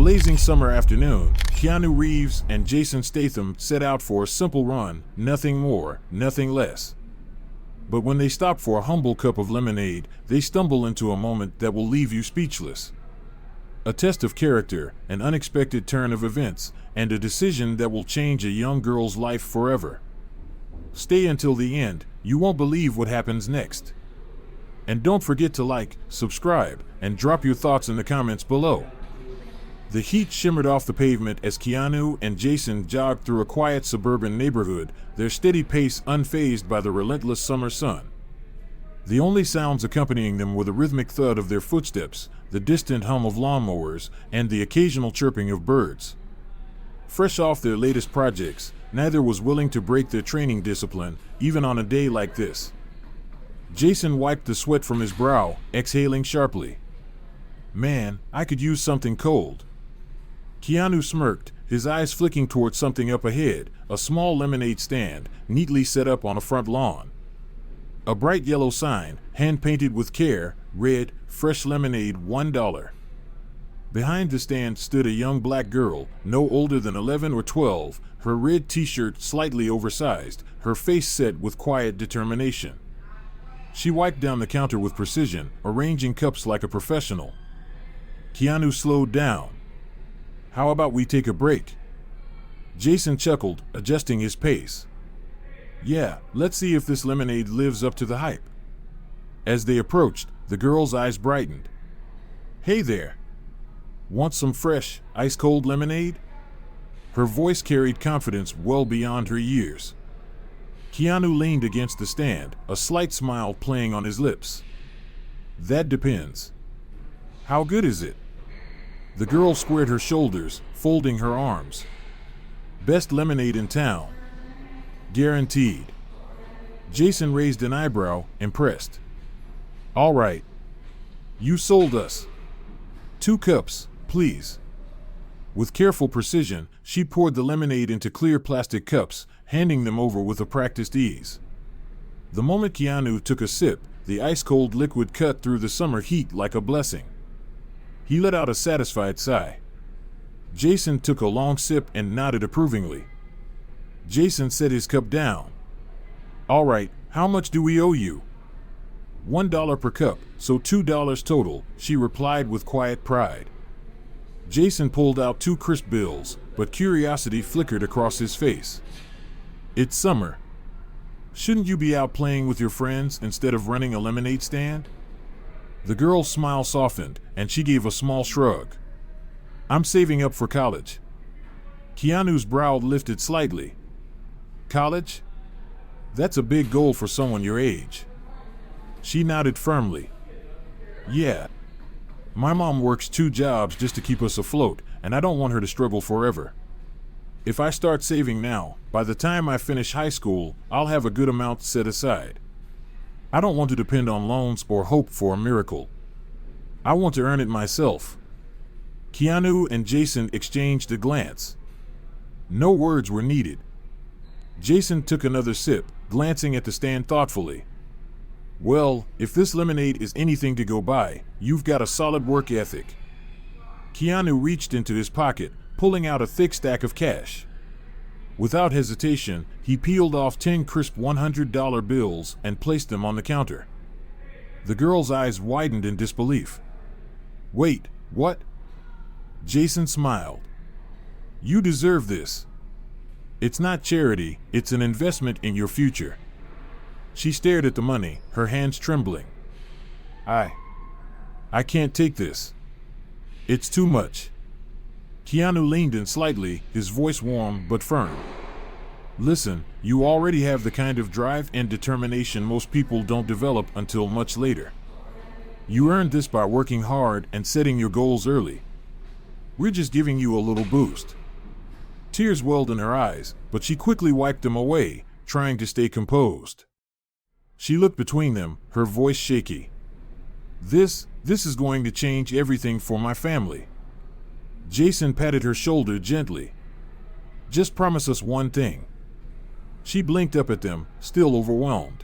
blazing summer afternoon, Keanu Reeves and Jason Statham set out for a simple run, nothing more, nothing less. But when they stop for a humble cup of lemonade, they stumble into a moment that will leave you speechless. A test of character, an unexpected turn of events, and a decision that will change a young girl's life forever. Stay until the end, you won't believe what happens next. And don't forget to like, subscribe, and drop your thoughts in the comments below. The heat shimmered off the pavement as Keanu and Jason jogged through a quiet suburban neighborhood, their steady pace unfazed by the relentless summer sun. The only sounds accompanying them were the rhythmic thud of their footsteps, the distant hum of lawnmowers, and the occasional chirping of birds. Fresh off their latest projects, neither was willing to break their training discipline, even on a day like this. Jason wiped the sweat from his brow, exhaling sharply. "Man, I could use something cold." Keanu smirked, his eyes flicking towards something up ahead, a small lemonade stand, neatly set up on a front lawn. A bright yellow sign, hand-painted with care, read, "Fresh lemonade, $1." Behind the stand stood a young black girl, no older than 11 or 12, her red t-shirt slightly oversized, her face set with quiet determination. She wiped down the counter with precision, arranging cups like a professional. Keanu slowed down. "How about we take a break?" Jason chuckled, adjusting his pace. "Yeah, let's see if this lemonade lives up to the hype." As they approached, the girl's eyes brightened. "Hey there. Want some fresh, ice-cold lemonade?" Her voice carried confidence well beyond her years. Keanu leaned against the stand, a slight smile playing on his lips. "That depends. How good is it?" The girl squared her shoulders, folding her arms. "Best lemonade in town. Guaranteed." Jason raised an eyebrow, impressed. "All right. You sold us. 2 cups, please." With careful precision, she poured the lemonade into clear plastic cups, handing them over with a practiced ease. The moment Keanu took a sip, the ice-cold liquid cut through the summer heat like a blessing. He let out a satisfied sigh. Jason took a long sip and nodded approvingly. Jason set his cup down. "All right, how much do we owe you?" $1 per cup, so $2 total, she replied with quiet pride. Jason pulled out 2 crisp bills, but curiosity flickered across his face. "It's summer. Shouldn't you be out playing with your friends instead of running a lemonade stand?" The girl's smile softened, and she gave a small shrug. "I'm saving up for college." Keanu's brow lifted slightly. "College? That's a big goal for someone your age." She nodded firmly. "Yeah. My mom works 2 jobs just to keep us afloat, and I don't want her to struggle forever. If I start saving now, by the time I finish high school, I'll have a good amount set aside. I don't want to depend on loans or hope for a miracle. I want to earn it myself." Keanu and Jason exchanged a glance. No words were needed. Jason took another sip, glancing at the stand thoughtfully. "Well, if this lemonade is anything to go by, you've got a solid work ethic." Keanu reached into his pocket, pulling out a thick stack of cash. Without hesitation, he peeled off 10 crisp $100 bills and placed them on the counter. The girl's eyes widened in disbelief. "Wait, what?" Jason smiled. "You deserve this. It's not charity, it's an investment in your future." She stared at the money, her hands trembling. I can't take this. It's too much." Keanu leaned in slightly, his voice warm but firm. "Listen, you already have the kind of drive and determination most people don't develop until much later. You earned this by working hard and setting your goals early. We're just giving you a little boost." Tears welled in her eyes, but she quickly wiped them away, trying to stay composed. She looked between them, her voice shaky. This is going to change everything for my family." Jason patted her shoulder gently. "Just promise us one thing." She blinked up at them, still overwhelmed.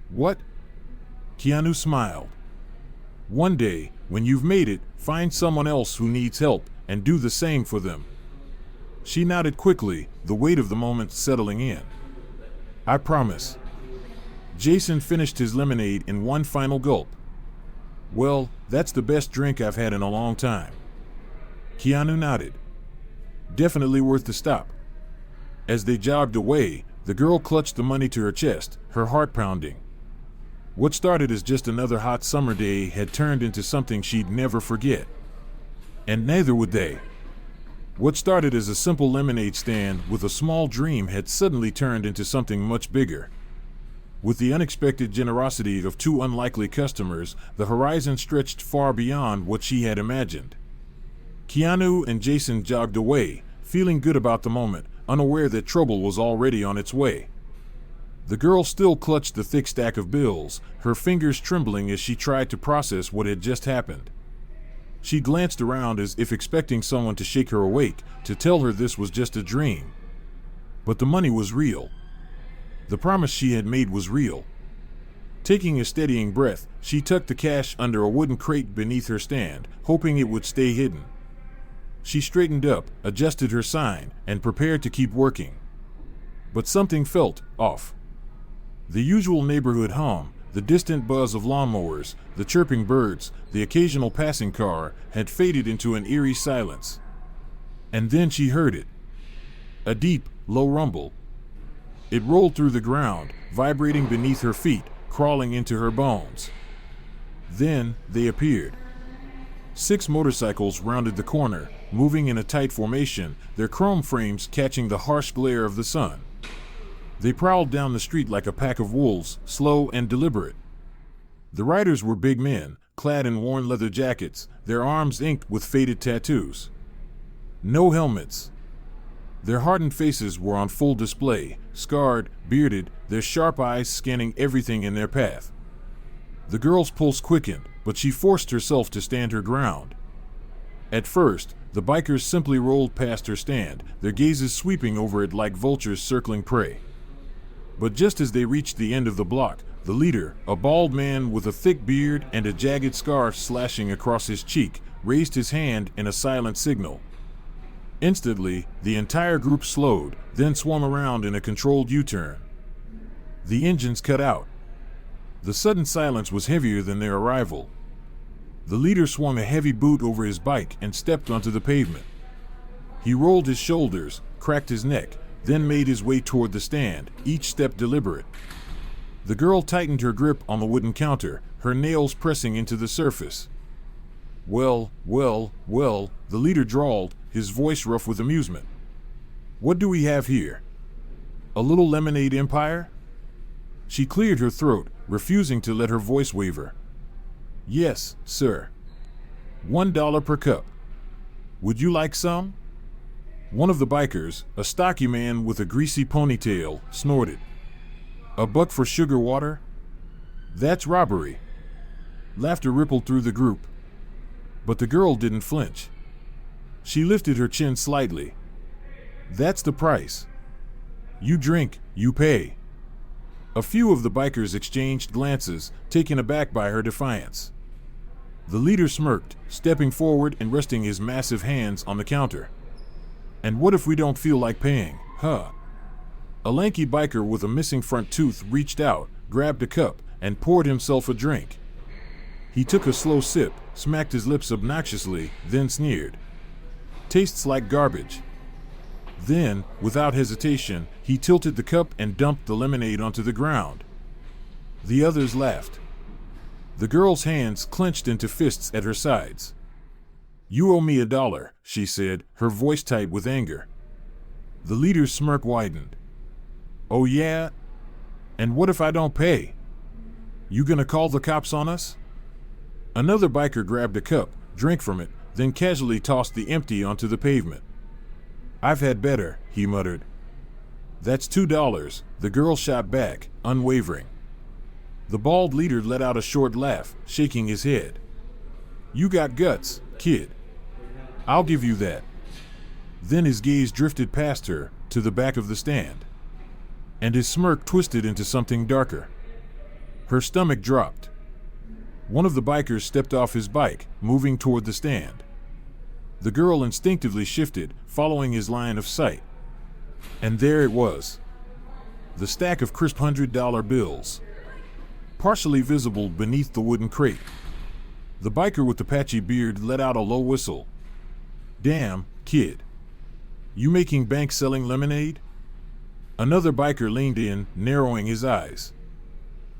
"What?" Keanu smiled. "One day, when you've made it, find someone else who needs help, and do the same for them. She nodded quickly, the weight of the moment settling in. I promise. Jason finished his lemonade in one final gulp. Well, that's the best drink I've had in a long time. Keanu nodded. Definitely worth the stop. As they jogged away, the girl clutched the money to her chest, her heart pounding. What started as just another hot summer day had turned into something she'd never forget. And neither would they. What started as a simple lemonade stand with a small dream had suddenly turned into something much bigger. With the unexpected generosity of two unlikely customers, the horizon stretched far beyond what she had imagined. Keanu and Jason jogged away, feeling good about the moment, unaware that trouble was already on its way. The girl still clutched the thick stack of bills, her fingers trembling as she tried to process what had just happened. She glanced around as if expecting someone to shake her awake, to tell her this was just a dream. But the money was real. The promise she had made was real. Taking a steadying breath, she tucked the cash under a wooden crate beneath her stand, hoping it would stay hidden. She straightened up, adjusted her sign, and prepared to keep working. But something felt off. The usual neighborhood hum, the distant buzz of lawnmowers, the chirping birds, the occasional passing car, had faded into an eerie silence. And then she heard it. A deep, low rumble. It rolled through the ground, vibrating beneath her feet, crawling into her bones. Then they appeared. 6 motorcycles rounded the corner, moving in a tight formation, their chrome frames catching the harsh glare of the sun. They prowled down the street like a pack of wolves, slow and deliberate. The riders were big men, clad in worn leather jackets, their arms inked with faded tattoos. No helmets. Their hardened faces were on full display, scarred, bearded, their sharp eyes scanning everything in their path. The girl's pulse quickened, but she forced herself to stand her ground. At first, the bikers simply rolled past her stand, their gazes sweeping over it like vultures circling prey. But just as they reached the end of the block, the leader, a bald man with a thick beard and a jagged scar slashing across his cheek, raised his hand in a silent signal. Instantly, the entire group slowed, then swung around in a controlled U-turn. The engines cut out. The sudden silence was heavier than their arrival. The leader swung a heavy boot over his bike and stepped onto the pavement. He rolled his shoulders, cracked his neck, then made his way toward the stand, each step deliberate. The girl tightened her grip on the wooden counter, her nails pressing into the surface. Well, the leader drawled, his voice rough with amusement. What do we have here? A little lemonade empire? She cleared her throat, refusing to let her voice waver. Yes, sir. $1 per cup. Would you like some? One of the bikers, a stocky man with a greasy ponytail, snorted. $1 for sugar water? That's robbery. Laughter rippled through the group. But the girl didn't flinch. She lifted her chin slightly. That's the price. You drink, you pay. A few of the bikers exchanged glances, taken aback by her defiance. The leader smirked, stepping forward and resting his massive hands on the counter. And what if we don't feel like paying, huh? A lanky biker with a missing front tooth reached out, grabbed a cup, and poured himself a drink. He took a slow sip, smacked his lips obnoxiously, then sneered. Tastes like garbage. Then, without hesitation, he tilted the cup and dumped the lemonade onto the ground. The others laughed. The girl's hands clenched into fists at her sides. You owe me $1, she said, her voice tight with anger. The leader's smirk widened. Oh yeah? And what if I don't pay? You gonna call the cops on us? Another biker grabbed a cup, drank from it, then casually tossed the empty onto the pavement. I've had better, he muttered. That's $2, the girl shot back, unwavering. The bald leader let out a short laugh, shaking his head. You got guts, kid. I'll give you that. Then his gaze drifted past her, to the back of the stand. And his smirk twisted into something darker. Her stomach dropped. One of the bikers stepped off his bike, moving toward the stand. The girl instinctively shifted, following his line of sight. And there it was. The stack of crisp $100 bills, partially visible beneath the wooden crate. The biker with the patchy beard let out a low whistle. Damn, kid. You making bank selling lemonade? Another biker leaned in, narrowing his eyes.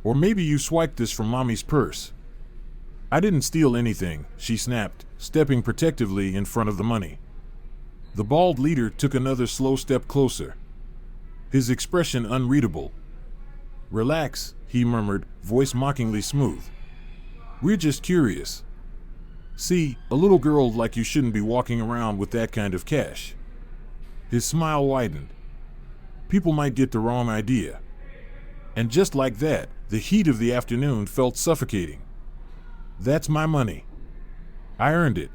Or maybe you swiped this from mommy's purse. I didn't steal anything, she snapped, stepping protectively in front of the money. The bald leader took another slow step closer, his expression unreadable. Relax, he murmured, voice mockingly smooth. We're just curious. See, a little girl like you shouldn't be walking around with that kind of cash. His smile widened. People might get the wrong idea. And just like that, the heat of the afternoon felt suffocating. That's my money. I earned it.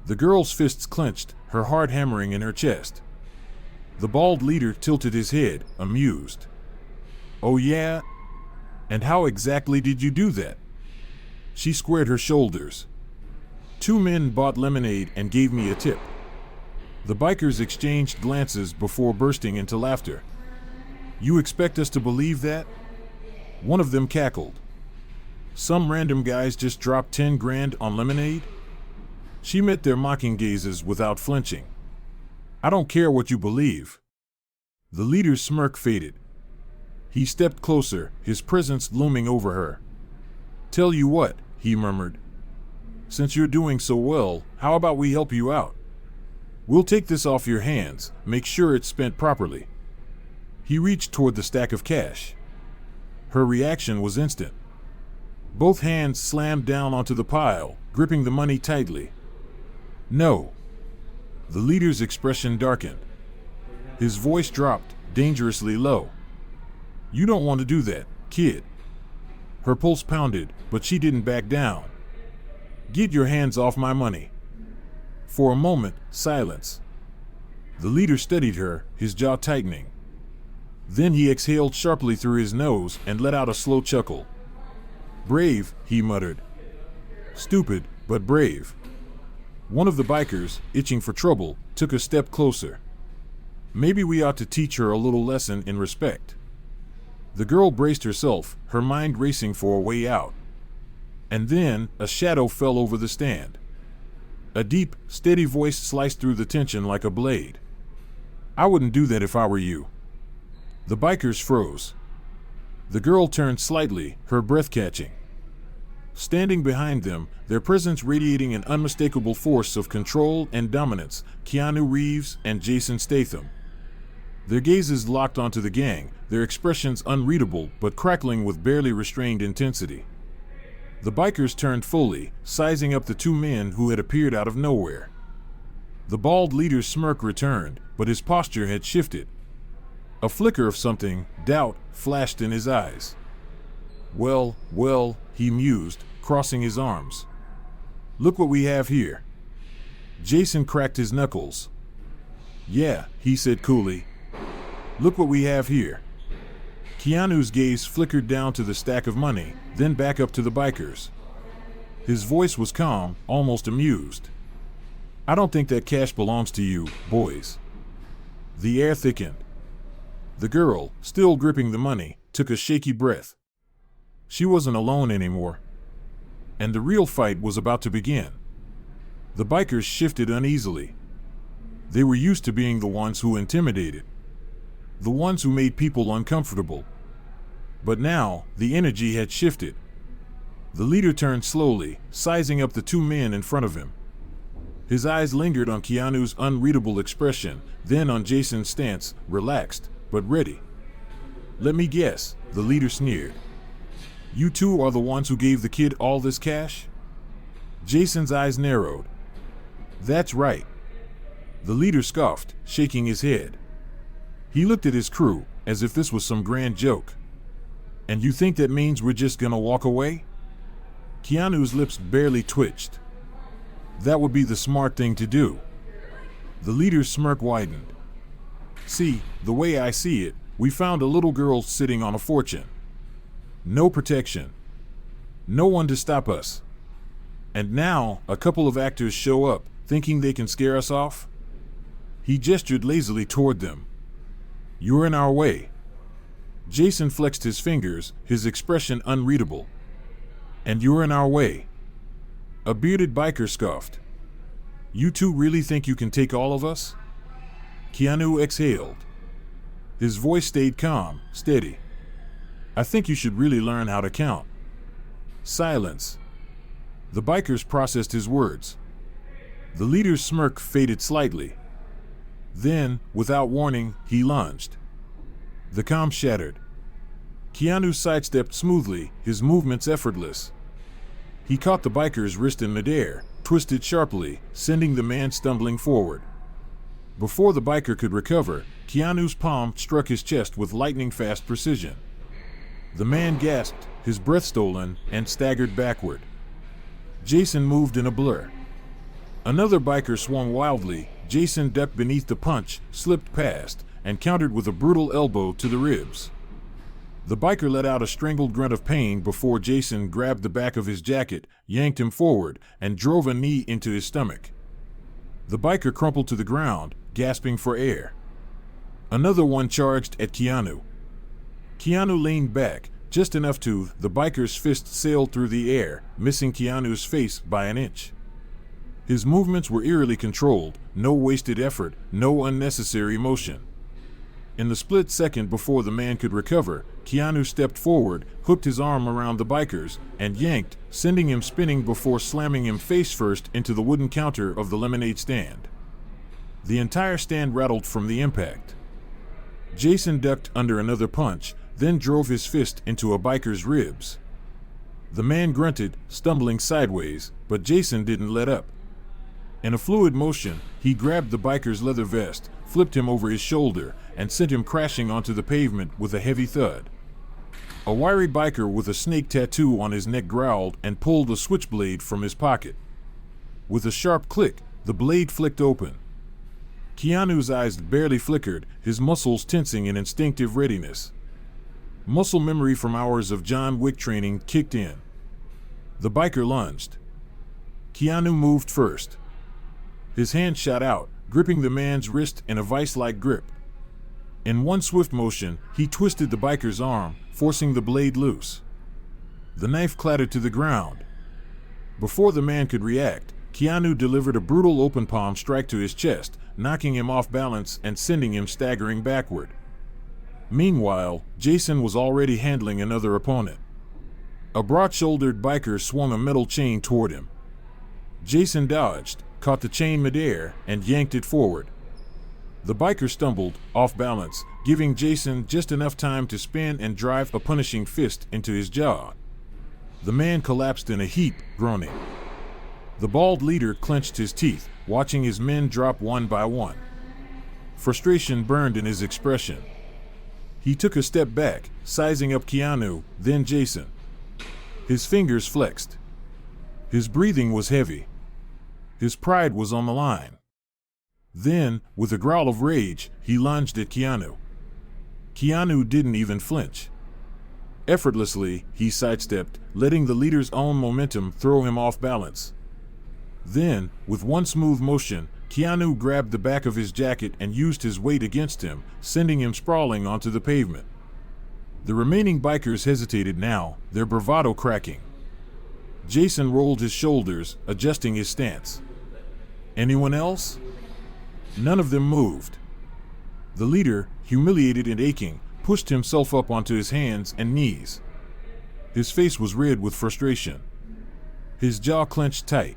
The girl's fists clenched, her heart hammering in her chest. The bald leader tilted his head, amused. Oh yeah? And how exactly did you do that? She squared her shoulders. 2 men bought lemonade and gave me a tip. The bikers exchanged glances before bursting into laughter. You expect us to believe that? One of them cackled. Some random guys just dropped 10 grand on lemonade? She met their mocking gazes without flinching. I don't care what you believe. The leader's smirk faded. He stepped closer, his presence looming over her. Tell you what, he murmured. Since you're doing so well, how about we help you out? We'll take this off your hands, make sure it's spent properly. He reached toward the stack of cash. Her reaction was instant. Both hands slammed down onto the pile, gripping the money tightly. No. The leader's expression darkened. His voice dropped, dangerously low. You don't want to do that, kid. Her pulse pounded, but she didn't back down. Get your hands off my money. For a moment, silence. The leader studied her, his jaw tightening. Then he exhaled sharply through his nose and let out a slow chuckle. Brave, he muttered. Stupid, but brave. One of the bikers, itching for trouble, took a step closer. Maybe we ought to teach her a little lesson in respect. The girl braced herself, her mind racing for a way out. And then, a shadow fell over the stand. A deep, steady voice sliced through the tension like a blade. I wouldn't do that if I were you. The bikers froze. The girl turned slightly, her breath catching. Standing behind them, their presence radiating an unmistakable force of control and dominance, Keanu Reeves and Jason Statham. Their gazes locked onto the gang, their expressions unreadable but crackling with barely restrained intensity. The bikers turned fully, sizing up the 2 men who had appeared out of nowhere. The bald leader's smirk returned, but his posture had shifted. A flicker of something, doubt, flashed in his eyes. Well, he mused, crossing his arms. Look what we have here. Jason cracked his knuckles. Yeah, he said coolly. Look what we have here. Keanu's gaze flickered down to the stack of money, then back up to the bikers. His voice was calm, almost amused. I don't think that cash belongs to you, boys. The air thickened. The girl, still gripping the money, took a shaky breath. She wasn't alone anymore. And the real fight was about to begin. The bikers shifted uneasily. They were used to being the ones who intimidated. The ones who made people uncomfortable. But now, the energy had shifted. The leader turned slowly, sizing up the 2 men in front of him. His eyes lingered on Keanu's unreadable expression, then on Jason's stance, relaxed, but ready. Let me guess, the leader sneered. You 2 are the ones who gave the kid all this cash? Jason's eyes narrowed. That's right. The leader scoffed, shaking his head. He looked at his crew, as if this was some grand joke. And you think that means we're just gonna walk away? Keanu's lips barely twitched. That would be the smart thing to do. The leader's smirk widened. See, the way I see it, we found a little girl sitting on a fortune. No protection. No one to stop us. And now, a couple of actors show up, thinking they can scare us off? He gestured lazily toward them. You're in our way. Jason flexed his fingers, his expression unreadable. And you're in our way. A bearded biker scoffed. You two really think you can take all of us? Keanu exhaled. His voice stayed calm, steady. I think you should really learn how to count. Silence. The bikers processed his words. The leader's smirk faded slightly. Then, without warning, he lunged. The calm shattered. Keanu sidestepped smoothly, his movements effortless. He caught the biker's wrist in midair, twisted sharply, sending the man stumbling forward. Before the biker could recover, Keanu's palm struck his chest with lightning-fast precision. The man gasped, his breath stolen, and staggered backward. Jason moved in a blur. Another biker swung wildly. Jason ducked beneath the punch, slipped past, and countered with a brutal elbow to the ribs. The biker let out a strangled grunt of pain before Jason grabbed the back of his jacket, yanked him forward, and drove a knee into his stomach. The biker crumpled to the ground, gasping for air. Another one charged at Keanu. Keanu leaned back, just enough to. The biker's fist sailed through the air, missing Keanu's face by an inch. His movements were eerily controlled, no wasted effort, no unnecessary motion. In the split second before the man could recover, Keanu stepped forward, hooked his arm around the biker's, and yanked, sending him spinning before slamming him face first into the wooden counter of the lemonade stand. The entire stand rattled from the impact. Jason ducked under another punch, then drove his fist into a biker's ribs. The man grunted, stumbling sideways, but Jason didn't let up. In a fluid motion, he grabbed the biker's leather vest, flipped him over his shoulder, and sent him crashing onto the pavement with a heavy thud. A wiry biker with a snake tattoo on his neck growled and pulled a switchblade from his pocket. With a sharp click, the blade flicked open. Keanu's eyes barely flickered, his muscles tensing in instinctive readiness. Muscle memory from hours of John Wick training kicked in. The biker lunged. Keanu moved first. His hand shot out, gripping the man's wrist in a vice-like grip. In one swift motion, he twisted the biker's arm, forcing the blade loose. The knife clattered to the ground. Before the man could react, Keanu delivered a brutal open palm strike to his chest, knocking him off balance and sending him staggering backward. Meanwhile, Jason was already handling another opponent. A broad-shouldered biker swung a metal chain toward him. Jason dodged, caught the chain midair, and yanked it forward. The biker stumbled, off balance, giving Jason just enough time to spin and drive a punishing fist into his jaw. The man collapsed in a heap, groaning. The bald leader clenched his teeth, watching his men drop one by one. Frustration burned in his expression. He took a step back, sizing up Keanu, then Jason. His fingers flexed. His breathing was heavy. His pride was on the line. Then, with a growl of rage, he lunged at Keanu. Keanu didn't even flinch. Effortlessly, he sidestepped, letting the leader's own momentum throw him off balance. Then, with one smooth motion, Keanu grabbed the back of his jacket and used his weight against him, sending him sprawling onto the pavement. The remaining bikers hesitated now, their bravado cracking. Jason rolled his shoulders, adjusting his stance. Anyone else? None of them moved. The leader, humiliated and aching, pushed himself up onto his hands and knees. His face was red with frustration. His jaw clenched tight.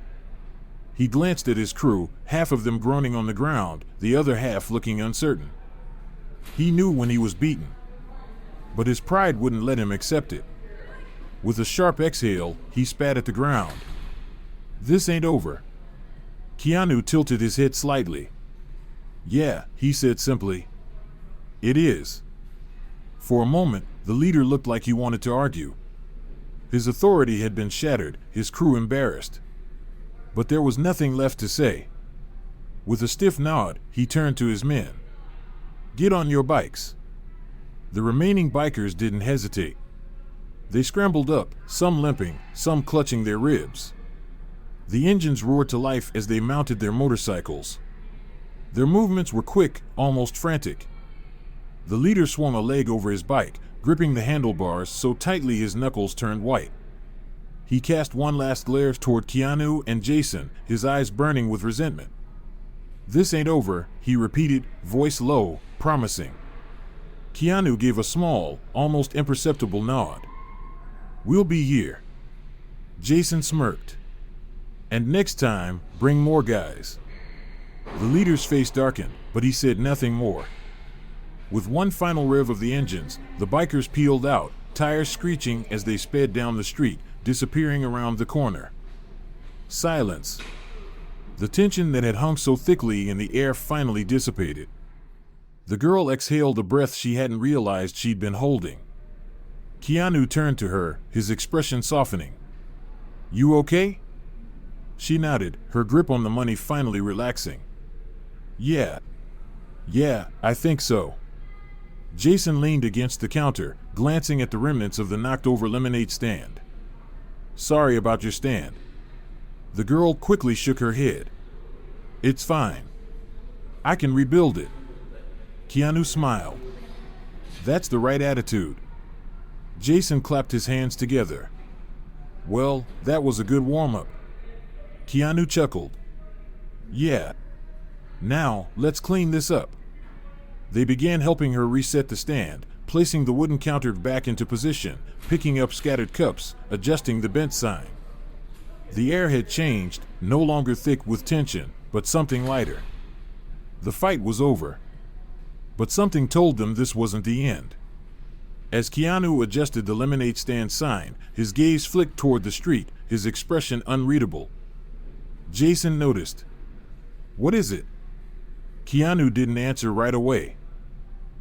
He glanced at his crew, half of them groaning on the ground, the other half looking uncertain. He knew when he was beaten. But his pride wouldn't let him accept it. With a sharp exhale, he spat at the ground. This ain't over. Keanu tilted his head slightly. Yeah, he said simply. It is. For a moment, the leader looked like he wanted to argue. His authority had been shattered, his crew embarrassed. But there was nothing left to say. With a stiff nod, he turned to his men. Get on your bikes. The remaining bikers didn't hesitate. They scrambled up, some limping, some clutching their ribs. The engines roared to life as they mounted their motorcycles. Their movements were quick, almost frantic. The leader swung a leg over his bike, gripping the handlebars so tightly his knuckles turned white. He cast one last glare toward Keanu and Jason, his eyes burning with resentment. "This ain't over," he repeated, voice low, promising. Keanu gave a small, almost imperceptible nod. "We'll be here." Jason smirked. "And next time, bring more guys." The leader's face darkened, but he said nothing more. With one final rev of the engines, the bikers peeled out, tires screeching as they sped down the street, disappearing around the corner. Silence. The tension that had hung so thickly in the air finally dissipated. The girl exhaled a breath she hadn't realized she'd been holding. Keanu turned to her, his expression softening. "You okay?" She nodded, her grip on the money finally relaxing. Yeah, I think so." Jason leaned against the counter, glancing at the remnants of the knocked-over lemonade stand. "Sorry about your stand." The girl quickly shook her head. "It's fine. I can rebuild it." Keanu smiled. "That's the right attitude." Jason clapped his hands together. "Well, that was a good warm-up." Keanu chuckled. "Yeah. Now, let's clean this up." They began helping her reset the stand, placing the wooden counter back into position, picking up scattered cups, adjusting the bent sign. The air had changed, no longer thick with tension, but something lighter. The fight was over. But something told them this wasn't the end. As Keanu adjusted the lemonade stand sign, his gaze flicked toward the street, his expression unreadable. Jason noticed. "What is it?" Keanu didn't answer right away.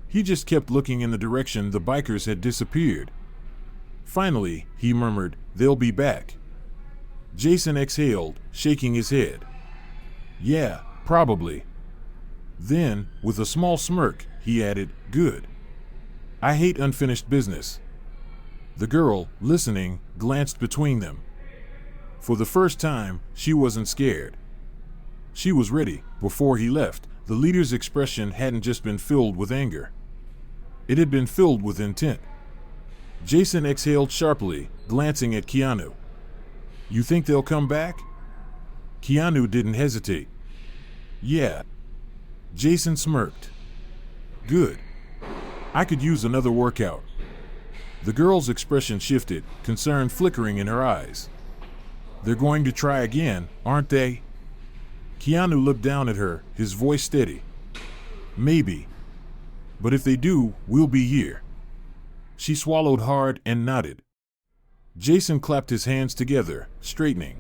He just kept looking in the direction the bikers had disappeared. Finally, he murmured, "They'll be back." Jason exhaled, shaking his head. "Yeah, probably." Then, with a small smirk, he added, "Good. I hate unfinished business." The girl, listening, glanced between them. For the first time, she wasn't scared. She was ready. Before he left, the leader's expression hadn't just been filled with anger. It had been filled with intent. Jason exhaled sharply, glancing at Keanu. "You think they'll come back?" Keanu didn't hesitate. "Yeah." Jason smirked. "Good. I could use another workout." The girl's expression shifted, concern flickering in her eyes. "They're going to try again, aren't they?" Keanu looked down at her, his voice steady. "Maybe. But if they do, we'll be here." She swallowed hard and nodded. Jason clapped his hands together, straightening.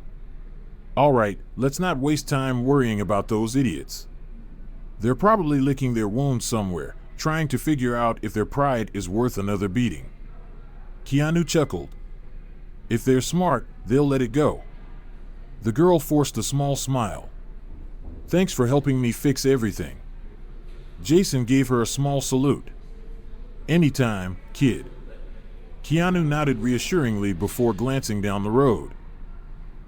"All right, let's not waste time worrying about those idiots. They're probably licking their wounds somewhere, trying to figure out if their pride is worth another beating." Keanu chuckled. "If they're smart, they'll let it go." The girl forced a small smile. "Thanks for helping me fix everything." Jason gave her a small salute. "Anytime, kid." Keanu nodded reassuringly before glancing down the road.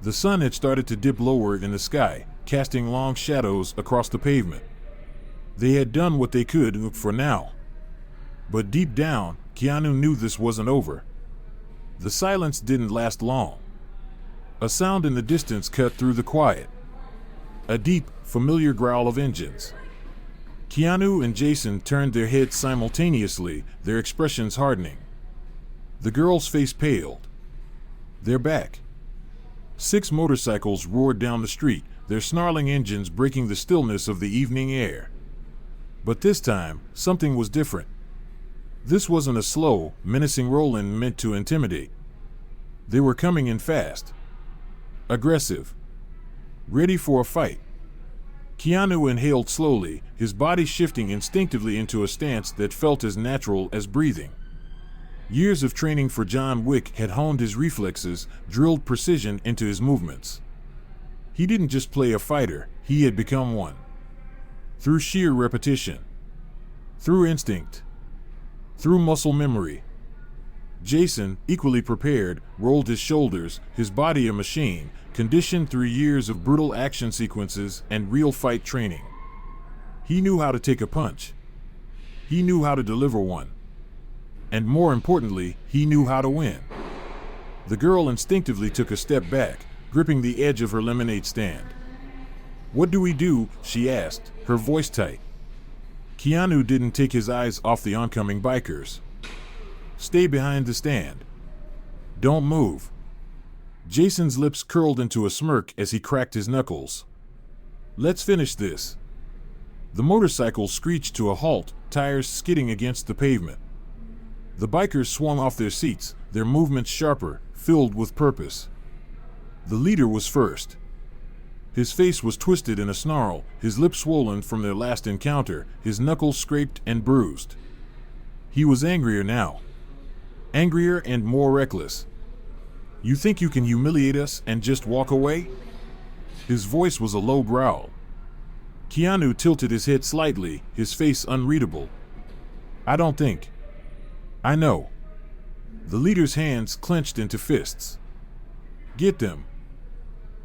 The sun had started to dip lower in the sky, casting long shadows across the pavement. They had done what they could for now. But deep down, Keanu knew this wasn't over. The silence didn't last long. A sound in the distance cut through the quiet. A deep, familiar growl of engines. Keanu and Jason turned their heads simultaneously, their expressions hardening. The girl's face paled. "They're back." 6 motorcycles roared down the street, their snarling engines breaking the stillness of the evening air. But this time, something was different. This wasn't a slow, menacing roll-in meant to intimidate. They were coming in fast. Aggressive. Ready for a fight. Keanu inhaled slowly, his body shifting instinctively into a stance that felt as natural as breathing. Years of training for John Wick had honed his reflexes, drilled precision into his movements. He didn't just play a fighter, he had become one. Through sheer repetition. Through instinct. Through muscle memory. Jason, equally prepared, rolled his shoulders, his body a machine, conditioned through years of brutal action sequences and real fight training. He knew how to take a punch. He knew how to deliver one. And more importantly, he knew how to win. The girl instinctively took a step back, gripping the edge of her lemonade stand. "What do we do?" she asked, her voice tight. Keanu didn't take his eyes off the oncoming bikers. "Stay behind the stand. Don't move." Jason's lips curled into a smirk as he cracked his knuckles. "Let's finish this." The motorcycle screeched to a halt, tires skidding against the pavement. The bikers swung off their seats, their movements sharper, filled with purpose. The leader was first. His face was twisted in a snarl, his lips swollen from their last encounter, his knuckles scraped and bruised. He was angrier now. Angrier and more reckless. "You think you can humiliate us and just walk away?" His voice was a low growl. Keanu tilted his head slightly, his face unreadable. "I don't think. I know." The leader's hands clenched into fists. "Get them."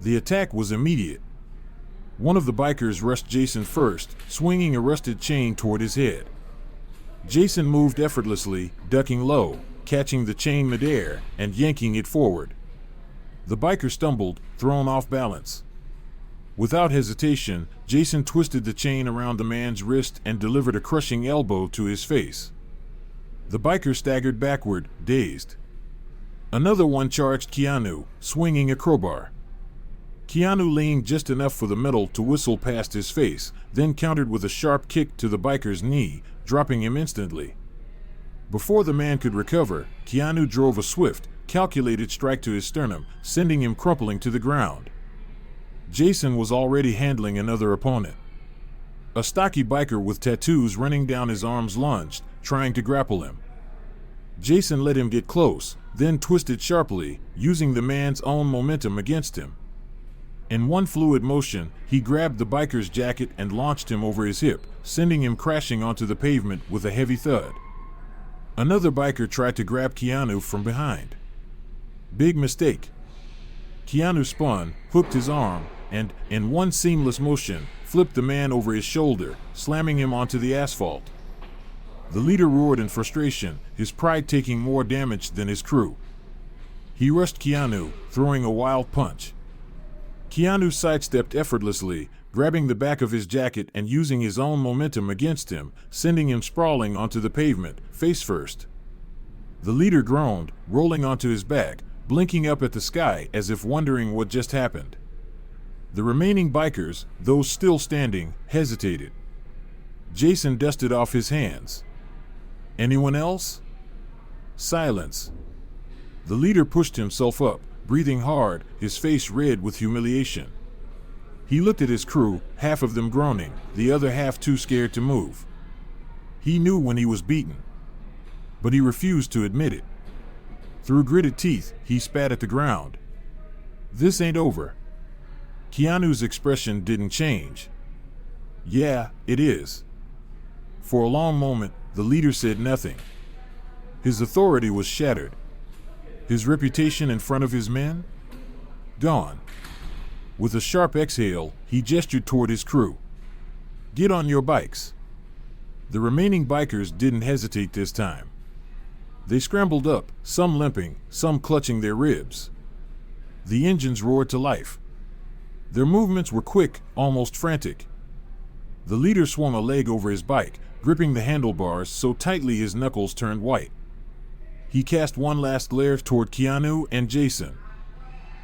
The attack was immediate. One of the bikers rushed Jason first, swinging a rusted chain toward his head. Jason moved effortlessly, ducking low, catching the chain midair, and yanking it forward. The biker stumbled, thrown off balance. Without hesitation, Jason twisted the chain around the man's wrist and delivered a crushing elbow to his face. The biker staggered backward, dazed. Another one charged Keanu, swinging a crowbar. Keanu leaned just enough for the metal to whistle past his face, then countered with a sharp kick to the biker's knee, dropping him instantly. Before the man could recover, Keanu drove a swift, calculated strike to his sternum, sending him crumpling to the ground. Jason was already handling another opponent. A stocky biker with tattoos running down his arms lunged, trying to grapple him. Jason let him get close, then twisted sharply, using the man's own momentum against him. In one fluid motion, he grabbed the biker's jacket and launched him over his hip, sending him crashing onto the pavement with a heavy thud. Another biker tried to grab Keanu from behind. Big mistake. Keanu spun, hooked his arm, and, in one seamless motion, flipped the man over his shoulder, slamming him onto the asphalt. The leader roared in frustration, his pride taking more damage than his crew. He rushed Keanu, throwing a wild punch. Keanu sidestepped effortlessly, grabbing the back of his jacket and using his own momentum against him, sending him sprawling onto the pavement, face first. The leader groaned, rolling onto his back, blinking up at the sky as if wondering what just happened. The remaining bikers, those still standing, hesitated. Jason dusted off his hands. "Anyone else?" Silence. The leader pushed himself up, breathing hard, his face red with humiliation. He looked at his crew, half of them groaning, the other half too scared to move. He knew when he was beaten, but he refused to admit it. Through gritted teeth, he spat at the ground. "This ain't over." Keanu's expression didn't change. "Yeah, it is." For a long moment, the leader said nothing. His authority was shattered. His reputation in front of his men? Gone. With a sharp exhale, he gestured toward his crew. "Get on your bikes." The remaining bikers didn't hesitate this time. They scrambled up, some limping, some clutching their ribs. The engines roared to life. Their movements were quick, almost frantic. The leader swung a leg over his bike, gripping the handlebars so tightly his knuckles turned white. He cast one last glare toward Keanu and Jason.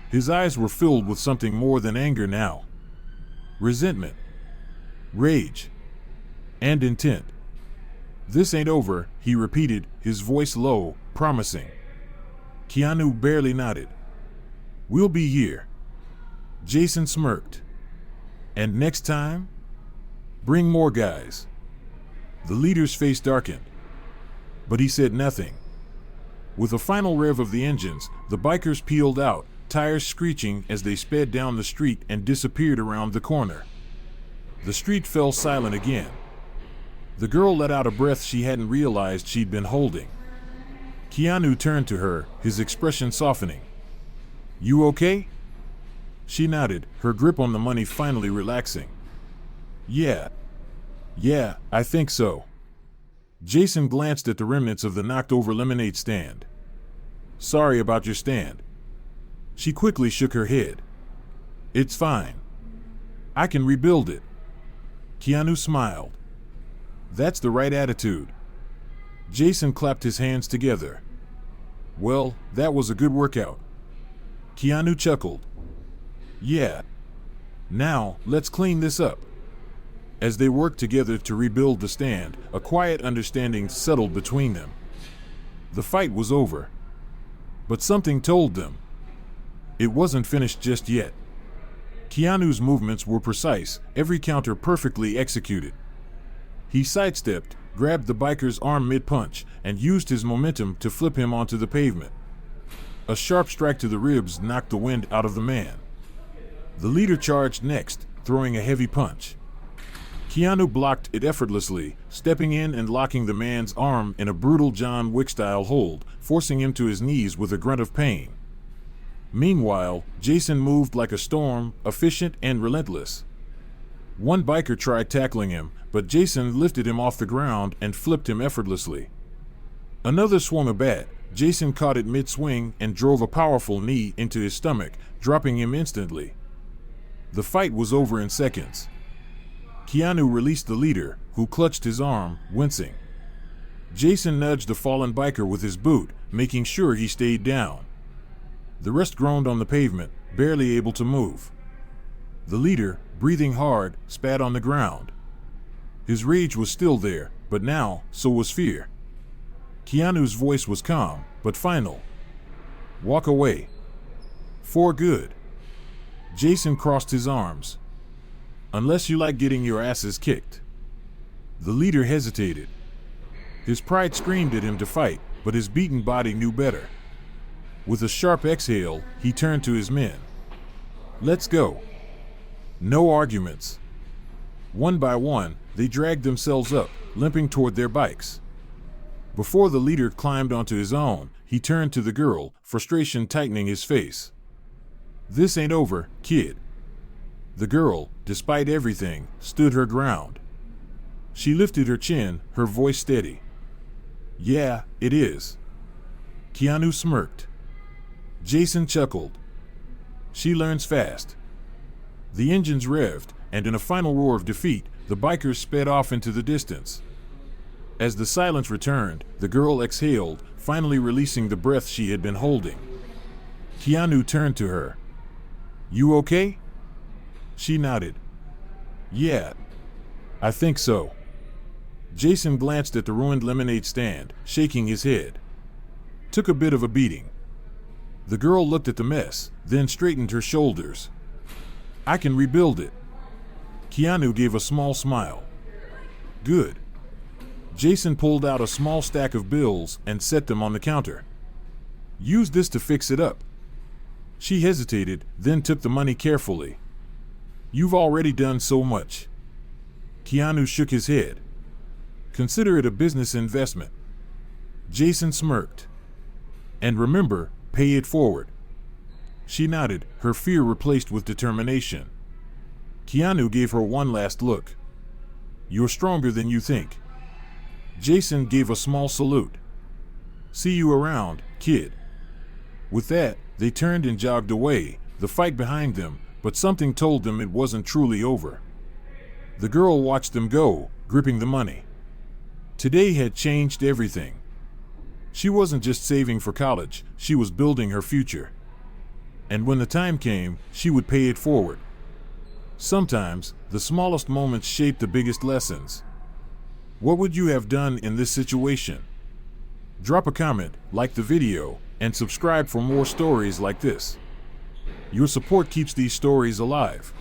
His eyes were filled with something more than anger now. Resentment, rage, and intent. "This ain't over," he repeated, his voice low, promising. Keanu barely nodded. "We'll be here." Jason smirked. "And next time? Bring more guys." The leader's face darkened, but he said nothing. With a final rev of the engines, the bikers peeled out, tires screeching as they sped down the street and disappeared around the corner. The street fell silent again. The girl let out a breath she hadn't realized she'd been holding. Keanu turned to her, his expression softening. You okay? She nodded, her grip on the money finally relaxing. Yeah, I think so. Jason glanced at the remnants of the knocked-over lemonade stand. Sorry about your stand. She quickly shook her head. It's fine. I can rebuild it. Keanu smiled. That's the right attitude. Jason clapped his hands together. Well, that was a good workout. Keanu chuckled. Yeah. Now, let's clean this up. As they worked together to rebuild the stand, a quiet understanding settled between them. The fight was over. But something told them it wasn't finished just yet. Keanu's movements were precise, every counter perfectly executed. He sidestepped, grabbed the biker's arm mid-punch, and used his momentum to flip him onto the pavement. A sharp strike to the ribs knocked the wind out of the man. The leader charged next, throwing a heavy punch. Keanu blocked it effortlessly, stepping in and locking the man's arm in a brutal John Wick-style hold, forcing him to his knees with a grunt of pain. Meanwhile, Jason moved like a storm, efficient and relentless. One biker tried tackling him, but Jason lifted him off the ground and flipped him effortlessly. Another swung a bat. Jason caught it mid-swing and drove a powerful knee into his stomach, dropping him instantly. The fight was over in seconds. Keanu released the leader, who clutched his arm, wincing. Jason nudged the fallen biker with his boot, making sure he stayed down. The rest groaned on the pavement, barely able to move. The leader, breathing hard, spat on the ground. His rage was still there, but now, so was fear. Keanu's voice was calm, but final. Walk away. For good. Jason crossed his arms. Unless you like getting your asses kicked. The leader hesitated. His pride screamed at him to fight, but his beaten body knew better. With a sharp exhale, he turned to his men. Let's go. No arguments. One by one, they dragged themselves up, limping toward their bikes. Before the leader climbed onto his own, he turned to the girl, frustration tightening his face. This ain't over, kid. The girl, despite everything, stood her ground. She lifted her chin, her voice steady. Yeah, it is. Keanu smirked. Jason chuckled. She learns fast. The engines revved, and in a final roar of defeat, the bikers sped off into the distance. As the silence returned, the girl exhaled, finally releasing the breath she had been holding. Keanu turned to her. You okay? She nodded. Yeah, I think so. Jason glanced at the ruined lemonade stand, shaking his head. Took a bit of a beating. The girl looked at the mess, then straightened her shoulders. I can rebuild it. Keanu gave a small smile. Good. Jason pulled out a small stack of bills and set them on the counter. Use this to fix it up. She hesitated, then took the money carefully. You've already done so much. Keanu shook his head. Consider it a business investment. Jason smirked. And remember, pay it forward. She nodded, her fear replaced with determination. Keanu gave her one last look. You're stronger than you think. Jason gave a small salute. See you around, kid. With that, they turned and jogged away, the fight behind them, but something told them it wasn't truly over. The girl watched them go, gripping the money. Today had changed everything. She wasn't just saving for college, she was building her future. And when the time came, she would pay it forward. Sometimes, the smallest moments shape the biggest lessons. What would you have done in this situation? Drop a comment, like the video, and subscribe for more stories like this. Your support keeps these stories alive.